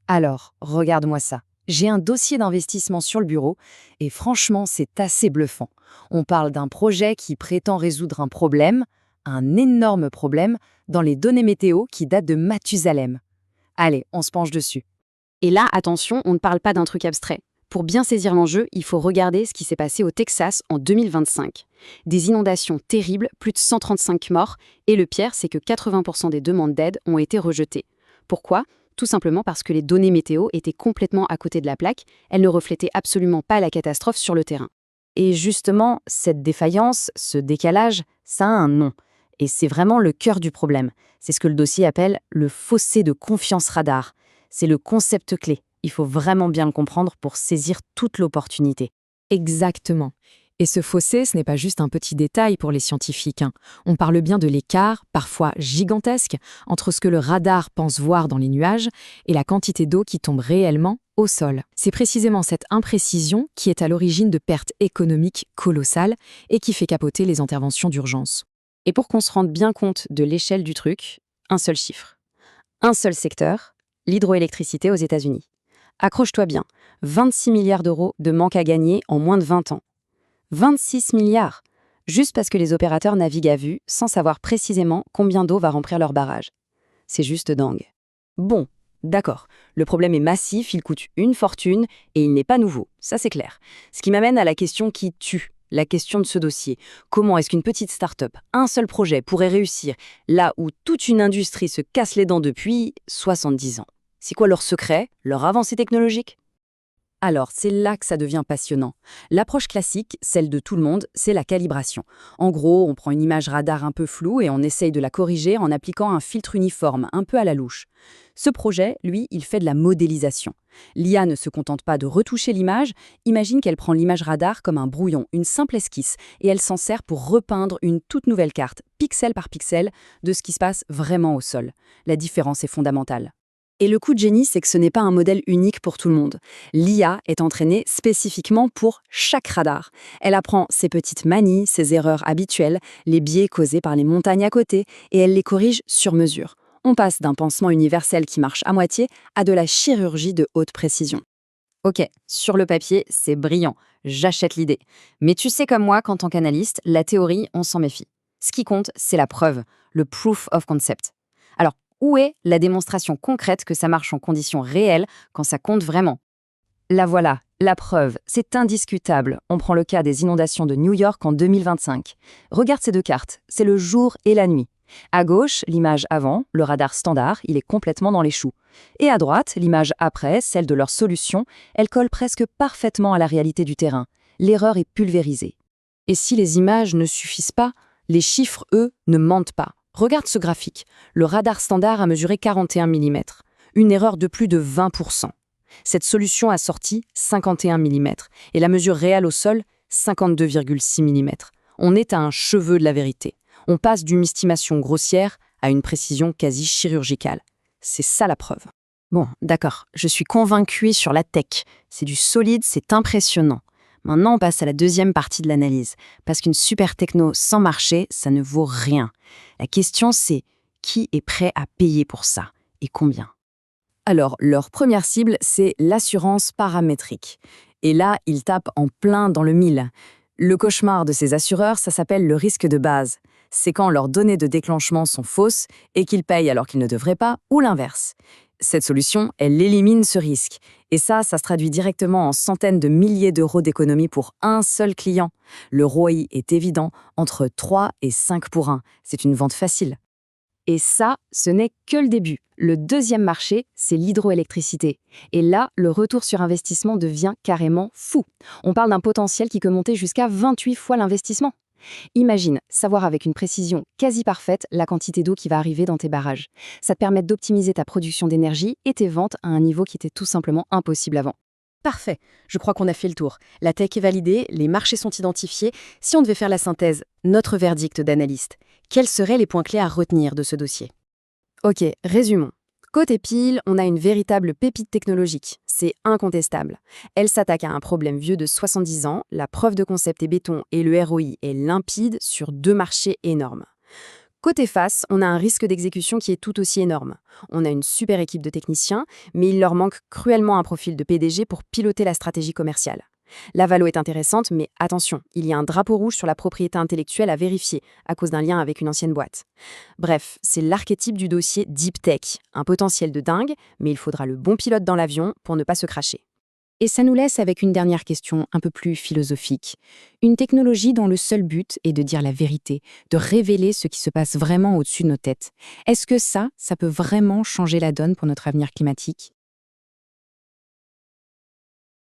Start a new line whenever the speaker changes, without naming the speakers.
Alors, regarde-moi ça. J'ai un dossier d'investissement sur le bureau et franchement, c'est assez bluffant. On parle d'un projet qui prétend résoudre un énorme problème, dans les données météo qui datent de Mathusalem. Allez, on se penche dessus.
Et là, attention, on ne parle pas d'un truc abstrait. Pour bien saisir l'enjeu, il faut regarder ce qui s'est passé au Texas en 2025. Des inondations terribles, plus de 135 morts, et le pire, c'est que 80% des demandes d'aide ont été rejetées. Pourquoi ? Tout simplement parce que les données météo étaient complètement à côté de la plaque, elles ne reflétaient absolument pas la catastrophe sur le terrain.
Et justement, cette défaillance, ce décalage, ça a un nom. Et c'est vraiment le cœur du problème. C'est ce que le dossier appelle le fossé de confiance radar. C'est le concept clé. Il faut vraiment bien le comprendre pour saisir toute l'opportunité.
Exactement. Et ce fossé, ce n'est pas juste un petit détail pour les scientifiques, hein. On parle bien de l'écart, parfois gigantesque, entre ce que le radar pense voir dans les nuages et la quantité d'eau qui tombe réellement au sol. C'est précisément cette imprécision qui est à l'origine de pertes économiques colossales et qui fait capoter les interventions d'urgence.
Et pour qu'on se rende bien compte de l'échelle du truc, un seul chiffre. Un seul secteur, l'hydroélectricité aux États-Unis. Accroche-toi bien, 26 milliards d'euros de manque à gagner en moins de 20 ans. 26 milliards, juste parce que les opérateurs naviguent à vue sans savoir précisément combien d'eau va remplir leur barrage. C'est juste dingue.
Bon, d'accord, le problème est massif, il coûte une fortune et il n'est pas nouveau, ça c'est clair. Ce qui m'amène à la question qui tue, la question de ce dossier. Comment est-ce qu'une petite start-up, un seul projet pourrait réussir là où toute une industrie se casse les dents depuis 70 ans? C'est quoi leur secret, leur avancée technologique? Alors, c'est là que ça devient passionnant. L'approche classique, celle de tout le monde, c'est la calibration. En gros, on prend une image radar un peu floue et on essaye de la corriger en appliquant un filtre uniforme, un peu à la louche. Ce projet, lui, il fait de la modélisation. L'IA ne se contente pas de retoucher l'image, imagine qu'elle prend l'image radar comme un brouillon, une simple esquisse, et elle s'en sert pour repeindre une toute nouvelle carte, pixel par pixel, de ce qui se passe vraiment au sol. La différence est fondamentale. Et le coup de génie, c'est que ce n'est pas un modèle unique pour tout le monde. L'IA est entraînée spécifiquement pour chaque radar. Elle apprend ses petites manies, ses erreurs habituelles, les biais causés par les montagnes à côté, et elle les corrige sur mesure. On passe d'un pansement universel qui marche à moitié à de la chirurgie de haute précision. Ok, sur le papier, c'est brillant, j'achète l'idée. Mais tu sais comme moi qu'en tant qu'analyste, la théorie, on s'en méfie. Ce qui compte, c'est la preuve, le proof of concept. Alors, où est la démonstration concrète que ça marche en conditions réelles quand ça compte vraiment? La voilà, la preuve, c'est indiscutable. On prend le cas des inondations de New York en 2025. Regarde ces deux cartes, c'est le jour et la nuit. À gauche, l'image avant, le radar standard, il est complètement dans les choux. Et à droite, l'image après, celle de leur solution, elle colle presque parfaitement à la réalité du terrain. L'erreur est pulvérisée. Et si les images ne suffisent pas, les chiffres, eux, ne mentent pas. Regarde ce graphique. Le radar standard a mesuré 41 mm. Une erreur de plus de 20%. Cette solution a sorti 51 mm. Et la mesure réelle au sol, 52,6 mm. On est à un cheveu de la vérité. On passe d'une estimation grossière à une précision quasi chirurgicale. C'est ça la preuve. Bon, d'accord, je suis convaincue sur la tech. C'est du solide, c'est impressionnant. Maintenant, on passe à la deuxième partie de l'analyse, parce qu'une super techno sans marché, ça ne vaut rien. La question, c'est qui est prêt à payer pour ça et combien? Alors, leur première cible, c'est l'assurance paramétrique. Et là, ils tapent en plein dans le mille. Le cauchemar de ces assureurs, ça s'appelle le risque de base. C'est quand leurs données de déclenchement sont fausses et qu'ils payent alors qu'ils ne devraient pas, ou l'inverse. Cette solution, elle élimine ce risque. Et ça se traduit directement en centaines de milliers d'euros d'économie pour un seul client. Le ROI est évident, entre 3 et 5 pour 1. C'est une vente facile. Et ça, ce n'est que le début. Le deuxième marché, c'est l'hydroélectricité. Et là, le retour sur investissement devient carrément fou. On parle d'un potentiel qui peut monter jusqu'à 28 fois l'investissement. Imagine savoir avec une précision quasi parfaite la quantité d'eau qui va arriver dans tes barrages. Ça te permet d'optimiser ta production d'énergie et tes ventes à un niveau qui était tout simplement impossible avant. Parfait, je crois qu'on a fait le tour. La tech est validée, les marchés sont identifiés. Si on devait faire la synthèse, notre verdict d'analyste, quels seraient les points clés à retenir de ce dossier? Ok, résumons. Côté pile, on a une véritable pépite technologique, c'est incontestable. Elle s'attaque à un problème vieux de 70 ans, la preuve de concept est béton et le ROI est limpide sur deux marchés énormes.
Côté face, on a un risque d'exécution qui est tout aussi énorme. On a une super équipe de techniciens, mais il leur manque cruellement un profil de PDG pour piloter la stratégie commerciale. La valo est intéressante, mais attention, il y a un drapeau rouge sur la propriété intellectuelle à vérifier, à cause d'un lien avec une ancienne boîte. Bref, c'est l'archétype du dossier Deep Tech, un potentiel de dingue, mais il faudra le bon pilote dans l'avion pour ne pas se cracher.
Et ça nous laisse avec une dernière question un peu plus philosophique. Une technologie dont le seul but est de dire la vérité, de révéler ce qui se passe vraiment au-dessus de nos têtes. Est-ce que ça peut vraiment changer la donne pour notre avenir climatique ?